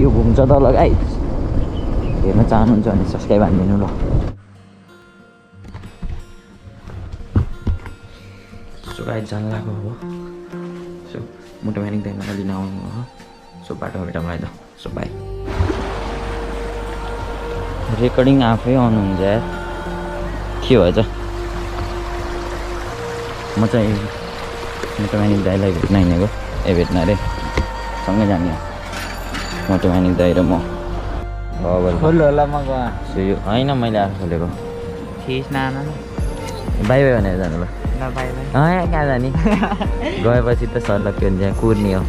Video घुम्छ त ल गाइस हेर्न चाहनुहुन्छ भने सब्स्क्राइब हानिदिनु ल सो गाइस जान लाग्यो हो सो मोटोमेनिक दाइ मलाई लिन आउनु हो सो बाटोमा भेटौँ है त सो बाई रेकर्डिङ आफै अन हुन्छ यार के भएछ म चाहिँ मोटोमेनिक दाइलाई भेट्न हिँडेको भेट्न अरे सँगै जाने मोटोमेनिक दाइ र म खोल्नु होला म यो होइन मैले आफै खोलेको बाई बाई भनेर जानु ल कहाँ जाने गएपछि त सरलाई के हुन्छ कुर्ने हो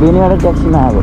बेनीबाट ट्याक्सीमा आएको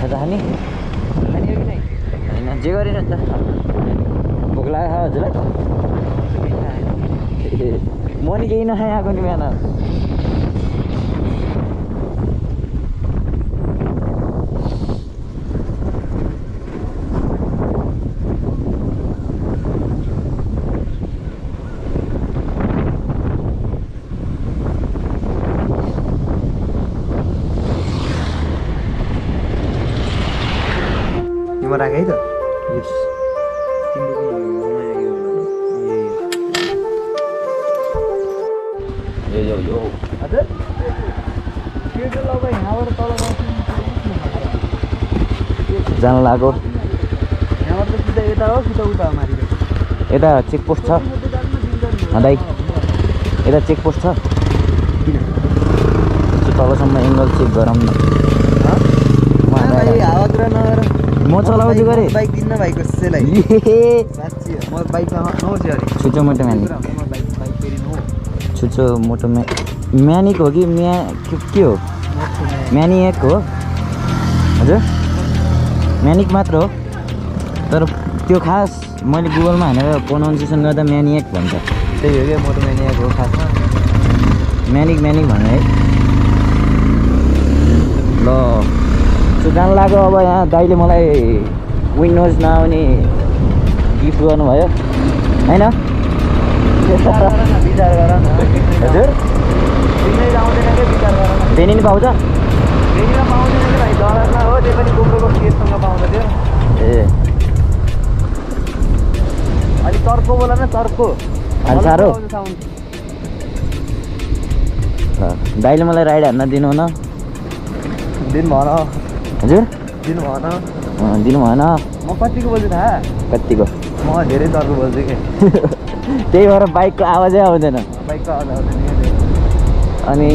हजुर जे गरेन नि त भोक लाग्यो हजुरलाई म नि केही नखाइ आएको नि बिहान राखे है त यस यो हजुर त्यो लगा यहाँबाट तल जान लाग्यो यहाँबाट त सिधा यता हो कि त उता मारिको यता चेकपोस्ट छ दाइ यता चेकपोस्ट छ किन तलसम्म एङ्गल चेक गरौँ न हावातिर नगर म चलाउँछु गरे बाइक दिन्न भाइको सेलाई साच्ची म बाइकमा नहोस् अरे छुचो मोटो म्यानिक छुचो मोटो म्यानिक हो कि के हो म्यानिएक हो हजुर म्यानिक मात्र हो तर त्यो खास मैले गुगलमा हानेर प्रोनाउन्सिएसन गर्दा म्यानिएक भन्छ त्यही हो क्या मोटो म्यानिएक हो खासमा म्यानिक भन्ने है ल जान लाग्यो अब यहाँ दाइले मलाई विन्डोज नआउने गिफ्ट गर्नुभयो होइन विचार गर न हजुर किन्नै आउँदैन के विचार गर न बेनी नि पाउँछ बेनीमा पाउँदैन कि भाइ डलरमा हो त्यो पनि गोप्रोको केससँग पाउँछ त्यो ए अलि चर्को बोला न चर्को अलि साह्रो दाइले मलाई राइड हान्न दिनु न दिन भन हजुर दिन भन दिनु भएन म कतिको बोल्छु थाहा कतिको म धेरै चर्को बोल्छु कि त्यही भएर बाइकको आवाजै आउँदैन बाइकको आवाज आउँदैन अनि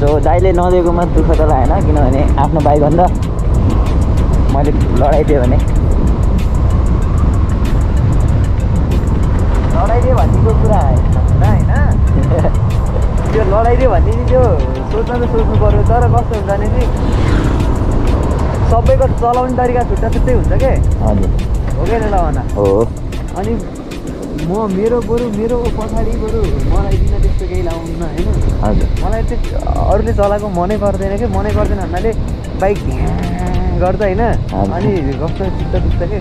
सो दाइले नदिएकोमा दुःख त लागेन किनभने आफ्नो बाइक हो नि त मैले लडाइदिएँ भने लडाइदियो भन्नेको कुरा होइन त्यो लडाइदियो भन्ने चाहिँ त्यो सोच्न त सोच्नु पऱ्यो तर कस्तो हुन्छ भने चाहिँ सबैको चलाउने तरिका छुट्टा छुट्टै हुन्छ के हजुर हो कि न भन हो अनि मेरो पछाडि बरु मलाई किन त्यस्तो केही लाउनु होइन हजुर मलाई त्यो अरूले चलाएको मनै पर्दैन कि मनै पर्दैन भन्नाले बाइक गर्छ होइन अनि कस्तो चित्त के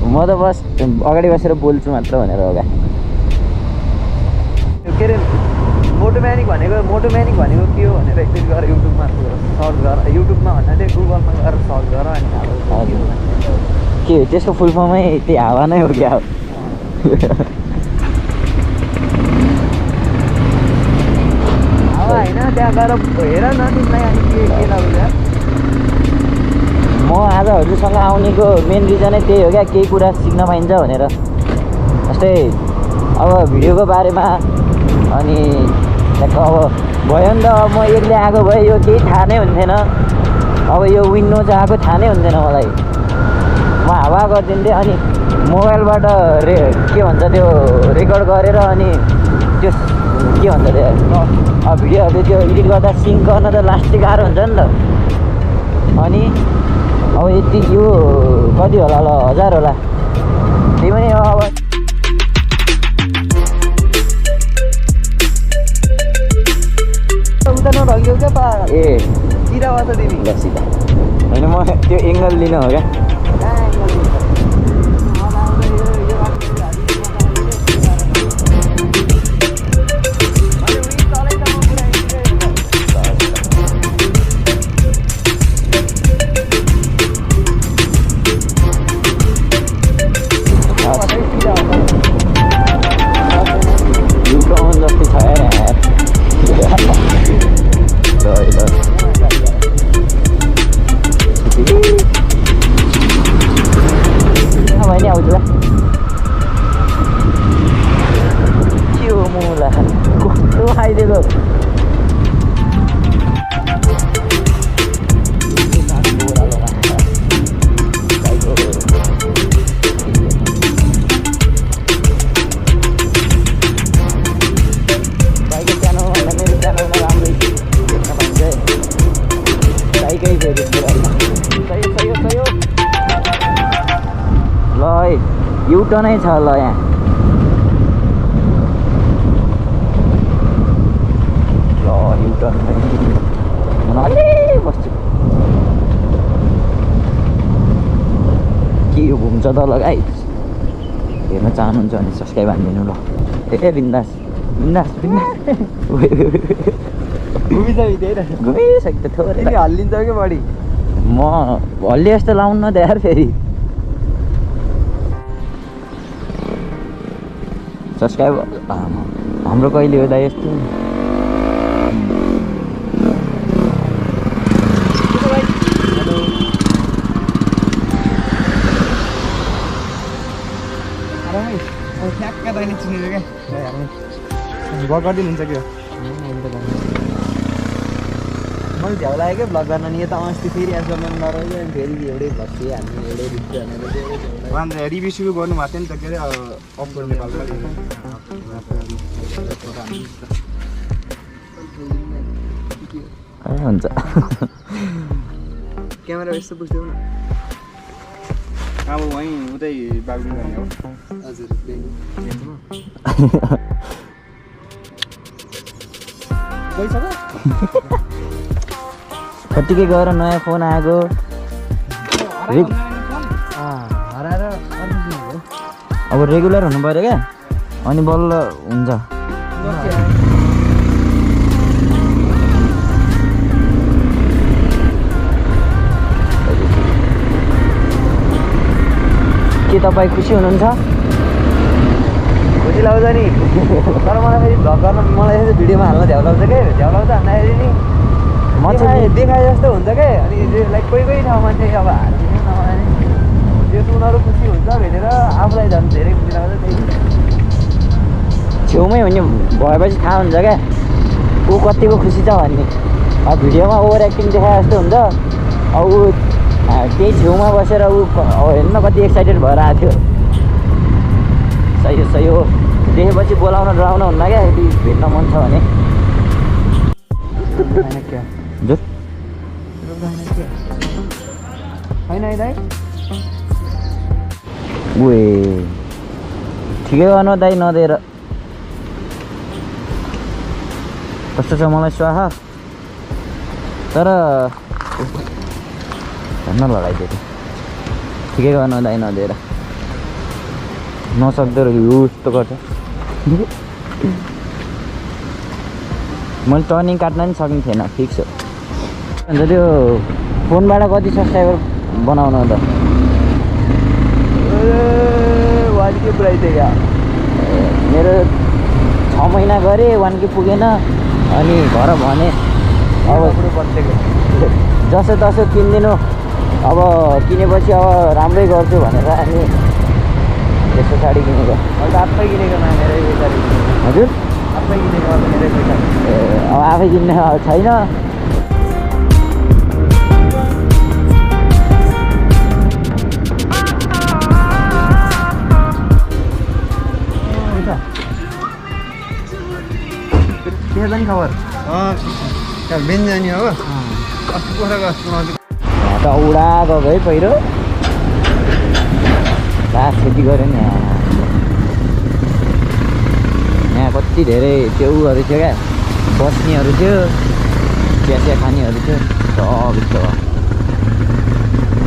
म त बस अगाडि बसेर बोल्छु मात्र भनेर हो के अरे मोटोमेनिक भनेको के हो भनेर एकचोटि गएर युट्युबमा सर्च गर युट्युबमा भन्नाले गुगलमा गएर सर्च गर अनि के त्यसको फुल फर्मै त्यही हावा नै हो क्या हावा होइन त्यहाँ गएर हेर न तिमीलाई अनि के लाग्छ म आज हजुरसँग आउनेको मेन रिजनै त्यही हो क्या केही कुरा सिक्न पाइन्छ भनेर जस्तै अब भिडियोको बारेमा अनि अब भयो नि त म एक्लै आएको भए यो केही थाहा नै हुन्थेन अब यो विन्डो चाहिँ आएको थाहा नै हुन्थेन मलाई म हावा गरिदिन्थेँ अनि मोबाइलबाट के भन्छ त्यो रेकर्ड गरेर अनि त्यो के भन्छ त्यो भिडियोहरू त्यो एडिट गर्दा सिङ्क गर्न त लास्टै गाह्रो हुन्छ नि त अनि अब यति यो कति होला ल 1000 होला त्यही पनि अब उता नढल्क्यौ क्या पा ए सिधा बस तिमी ल सिधा होइन म त्यो एङ्गल लिनु हो क्या युटर्नै छ ल यहाँ ल युटर्न अलि बस्छु के यो घुम्छ त ल गाइस हेर्न चाहनुहुन्छ भने सब्सक्राइब हानिदिनु ल ए बिन्दास बिन्दास बिन्दास घुमिसक्यो त थोरै हल्लिन्छ क्या बढी म हल्ली जस्तो लाउनु न यार फेरि सब्सक्राइब हाम्रो कहिले हो दाइ यस्तो ठ्याक्क दाइले चिनेको क्या भ्लग गरिदिनुहुन्छ क्या मैले झ्याउ लाग्यो क्या भ्लग गर्न नि यता अस्ति फेरि एज गर्न नरहेको अनि फेरि एउटै भ्लग थिएँ हामी एउटै रिभ्यू सिभ्यू गर्नुभएको थियो नि त के अरे अफर नेपालमा हुन्छ क्यामेरा यस्तो बुझ्दैउ न अब वहीँ उतै बागडुङ गर्ने हो हजुर गइसक्यो कतिकै गएर नयाँ फोन आएको अब रेगुलर हुनु पऱ्यो क्या अनि बल्ल हुन्छ। के तपाईँ खुसी हुनुहुन्छ? खुसी लाग्छ नि, तर मलाई फेरि भ्लग गर्न मलाई यसो भिडियोमा हाल्न झ्याउ लाग्छ के। झ्याउ लाग्छ भन्दाखेरि नि देखाए जस्तो हुन्छ क्या। अनि लाइक कोही कोही ठाउँमा चाहिँ अब हालिदिनु नभए त्यो उनीहरू खुसी हुन्छ भेटेर आफूलाई झन् धेरै खुसी लाग्छ। त्यही छेउमै हुने भएपछि थाहा हुन्छ क्या ऊ कतिको खुसी छ भन्ने। अब भिडियोमा ओभर एक्टिङ देखाए जस्तो हुन्छ। अब ऊ त्यही छेउमा बसेर ऊ हेर्नु न कति एक्साइटेड भएर आएको थियो। सही हो देखेपछि बोलाउन डराउन हुन्न क्या यदि भेट्न मन छ भने। जुट उए ठिकै गर्नु दाइ नदिएर। कस्तो छ मलाई स्वाहा, तर धन्न लगाइदियो। ठिकै गर्नु दाइ नदिएर। नसक्दो रहेछ उस्तो गर्छ। मैले टर्निङ काट्न नि सक्ने थिएन। फिक्स हो। अन्त त्यो फोनबाट कति सब्सक्राइबर बनाउनु त? 1K पुऱ्याइदियो क्या। मेरो 6 महिना गरेँ 1K पुगेन। अनि घर भने अब जसो तसो किनिदिनु, अब किनेपछि अब राम्रै गर्छु भनेर अनि त्यस्तो साडी किनेको। मैले त आफै किनेको मेरै पैसा। हजुर आफै किनेको मेरै पैसा। अब आफै किन्ने छैन। के छ नि खबर? बेन जाने हो। अस्ति पोखराको त उडा गएको है पहिरो। लास खेती गऱ्यो नि यहाँ कति धेरै त्यो उहरू थियो क्या, बस्नेहरू थियो, चिया खानेहरू थियो। सब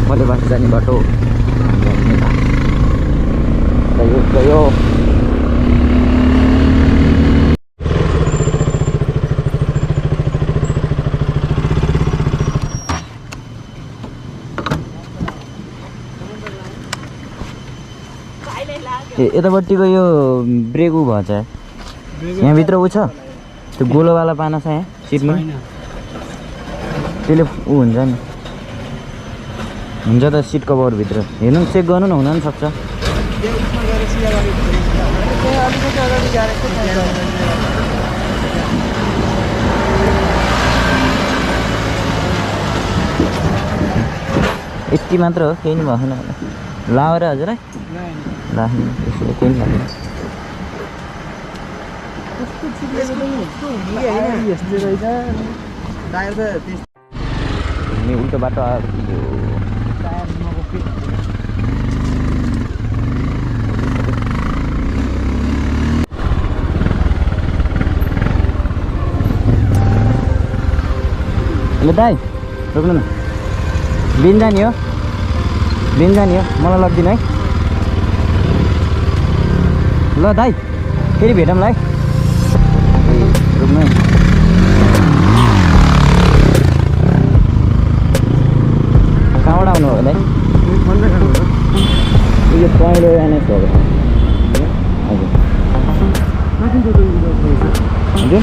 कहिले बाटो जाने बाटो गयो। यतापट्टिको यो ब्रेक उ भएछ यहाँभित्र ऊ छ त्यो गोलोवाला पाना छ यहाँ सिटमा। त्यसले ऊ हुन्छ नि, हुन्छ त सिट कभरभित्र हेर्नु चेक गर्नु न, हुन नि सक्छ। यति मात्र हो, केही नि भएन। लाएर हजुर है ला केही नि भएन। उल्टो बाटो आयो। हेलो दाइ रोक्नु न, बिन जाने हो मलाई लगिदिनु है। ल दाइ फेरि भेटौँला है। रोक्नु है। कहाँबाट आउनु हो दाइ? यो पहिलो एनएस हो हजुर।